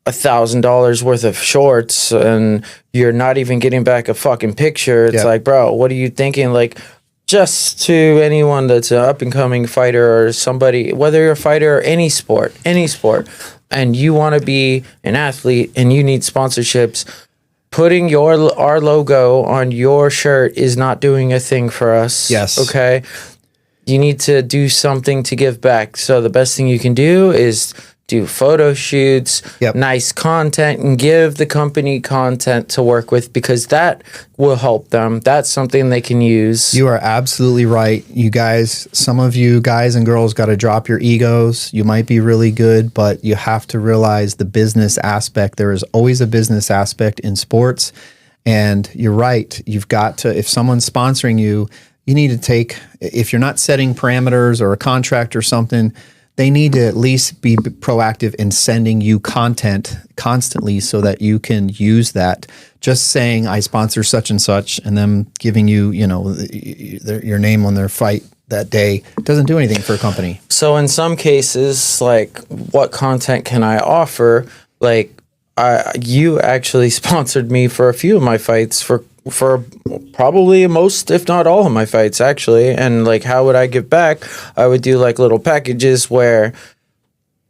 B: $1,000 worth of shorts and you're not even getting back a fucking picture. It's like, bro, what are you thinking? Like, just to anyone that's an up-and-coming fighter or somebody, whether you're a fighter or any sport, and you want to be an athlete and you need sponsorships, putting our logo on your shirt is not doing a thing for us.
A: Yes.
B: Okay? You need to do something to give back. So the best thing you can do is do photo shoots, nice content, and give the company content to work with, because that will help them. That's something they can use.
A: You are absolutely right. You guys, some of you guys and girls got to drop your egos. You might be really good, but you have to realize the business aspect. There is always a business aspect in sports. And you're right. You've got to, if someone's sponsoring you, you need to take, if you're not setting parameters or a contract or something, they need to at least be proactive in sending you content constantly so that you can use that. Just saying, I sponsor such and such, and them giving you, you know, your name on their fight that day doesn't do anything for a company.
B: So in some cases, like, what content can I offer? Like, you actually sponsored me for a few of my fights, for probably most, if not all of my fights, actually. And like, how would I give back? I would do like little packages where,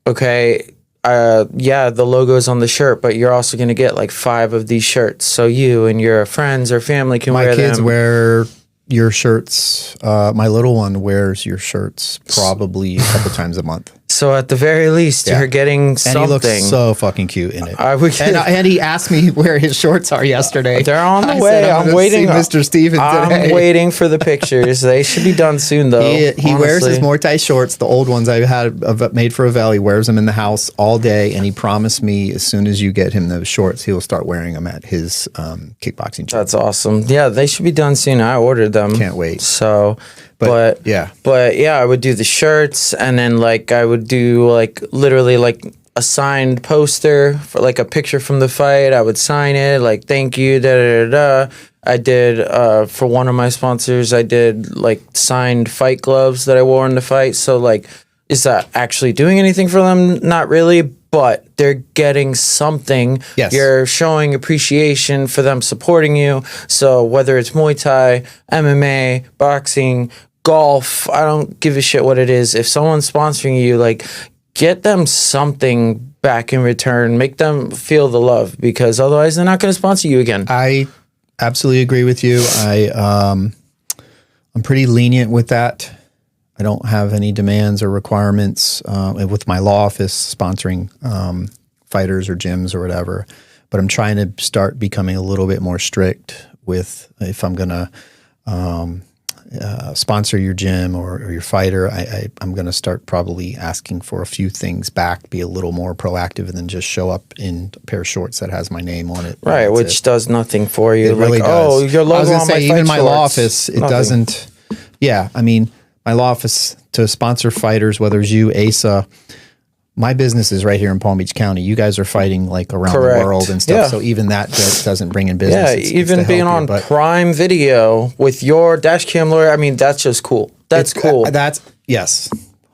B: okay, yeah, the logo's on the shirt, but you're also going to get like 5 of these shirts. So you and your friends or family can wear them.
A: My kids wear your shirts. My little one wears your shirts probably a couple times a month.
B: So at the very least, you're getting something.
A: And he looks so fucking cute in it.
B: And
A: he asked me where his shorts are yesterday.
B: They're on the way. I'm waiting.
A: Mr. Stephen today.
B: I'm waiting for the pictures. They should be done soon, though.
A: He wears his Muay Thai shorts, the old ones I had made for Avel. He wears them in the house all day, and he promised me as soon as you get him those shorts, he'll start wearing them at his kickboxing gym.
B: That's awesome. Yeah, they should be done soon. I ordered them.
A: Can't wait.
B: So... But yeah, I would do the shirts, and then like I would do like literally like a signed poster for like a picture from the fight. I would sign it like, thank you, da da da. I did for one of my sponsors, I did like signed fight gloves that I wore in the fight. So like, is that actually doing anything for them? Not really, but they're getting something.
A: Yes.
B: You're showing appreciation for them supporting you. So whether it's Muay Thai, MMA, boxing, golf, I don't give a shit what it is. If someone's sponsoring you, like, get them something back in return. Make them feel the love, because otherwise they're not going to sponsor you again.
A: I absolutely agree with you. I'm pretty lenient with that. I don't have any demands or requirements with my law office sponsoring fighters or gyms or whatever. But I'm trying to start becoming a little bit more strict with, if I'm going to sponsor your gym or your fighter, I'm going to start probably asking for a few things back, be a little more proactive than just show up in a pair of shorts that has my name on it.
B: Right, which does nothing for you.
A: It really does.
B: Oh, your logo on my fight
A: even my
B: shorts.
A: law office, it doesn't. Yeah, I mean, my law office to sponsor fighters, whether it's you, Asa, my business is right here in Palm Beach County. You guys are fighting like around the world and stuff. Yeah. So even that doesn't bring in business.
B: Yeah, even being on Prime Video with your dash cam lawyer, I mean, that's just cool. That's cool.
A: Yes,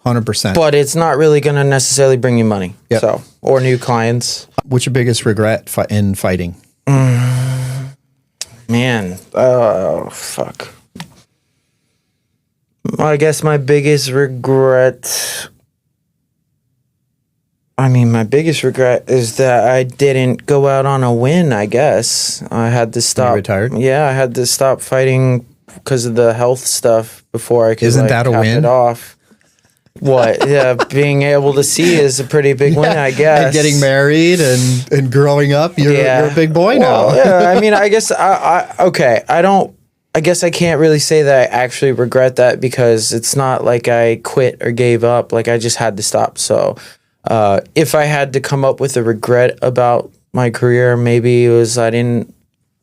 A: 100%.
B: But it's not really going to necessarily bring you money.
A: Yep.
B: So, or new clients.
A: What's your biggest regret in fighting?
B: Man, fuck. I guess my biggest regret... my biggest regret is that I didn't go out on a win, I guess. I had to stop.
A: You retired?
B: Yeah, I had to stop fighting because of the health stuff before I could
A: that a
B: cap
A: win?
B: It off. What? Yeah, being able to see is a pretty big win, I guess.
A: And getting married and growing up, you're a big boy now.
B: Yeah, I guess I guess I can't really say that I actually regret that, because it's not like I quit or gave up. Like, I just had to stop. So if I had to come up with a regret about my career, maybe it was I didn't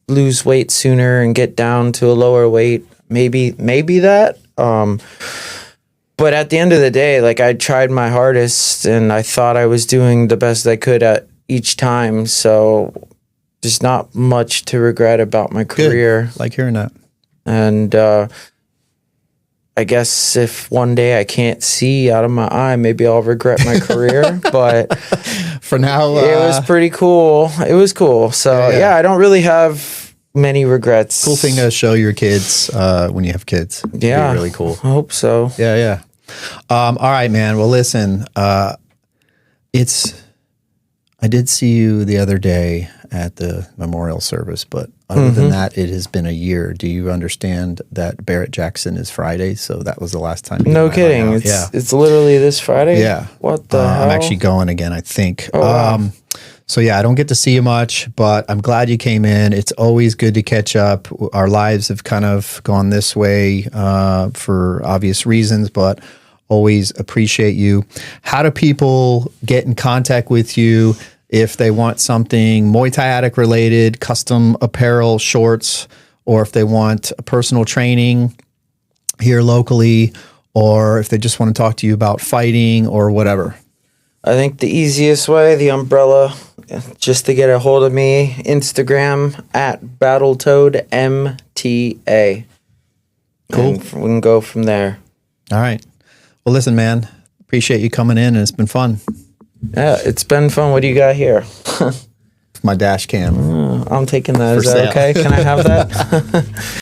B: lose weight sooner and get down to a lower weight. Maybe that. But at the end of the day, like, I tried my hardest and I thought I was doing the best I could at each time. So there's not much to regret about my career.
A: Good. Like hearing that.
B: And I guess if one day I can't see out of my eye, maybe I'll regret my career. But
A: for now,
B: it was pretty cool. It was cool. So yeah, I don't really have many regrets.
A: Cool thing to show your kids when you have kids.
B: Yeah,
A: really cool.
B: I hope so.
A: Yeah. All right, man. Well, listen, I did see you the other day at the memorial service, but other than that, it has been a year. Do you understand that Barrett Jackson is Friday? So that was the last time.
B: No kidding. It's literally this Friday.
A: Yeah.
B: What the hell?
A: I'm actually going again, I think.
B: Oh, wow.
A: So yeah, I don't get to see you much, but I'm glad you came in. It's always good to catch up. Our lives have kind of gone this way for obvious reasons, but always appreciate you. How do people get in contact with you if they want something Muay Thai Addict related, custom apparel, shorts, or if they want personal training here locally, or if they just want to talk to you about fighting or whatever?
B: I think the easiest way, the umbrella, just to get a hold of me, Instagram at Battletoad MTA.
A: Cool.
B: And we can go from there.
A: All right. Well, listen, man, appreciate you coming in, and it's been fun.
B: Yeah, it's been fun. What do you got here?
A: My dash cam.
B: I'm taking that. Is that okay? Can I have that?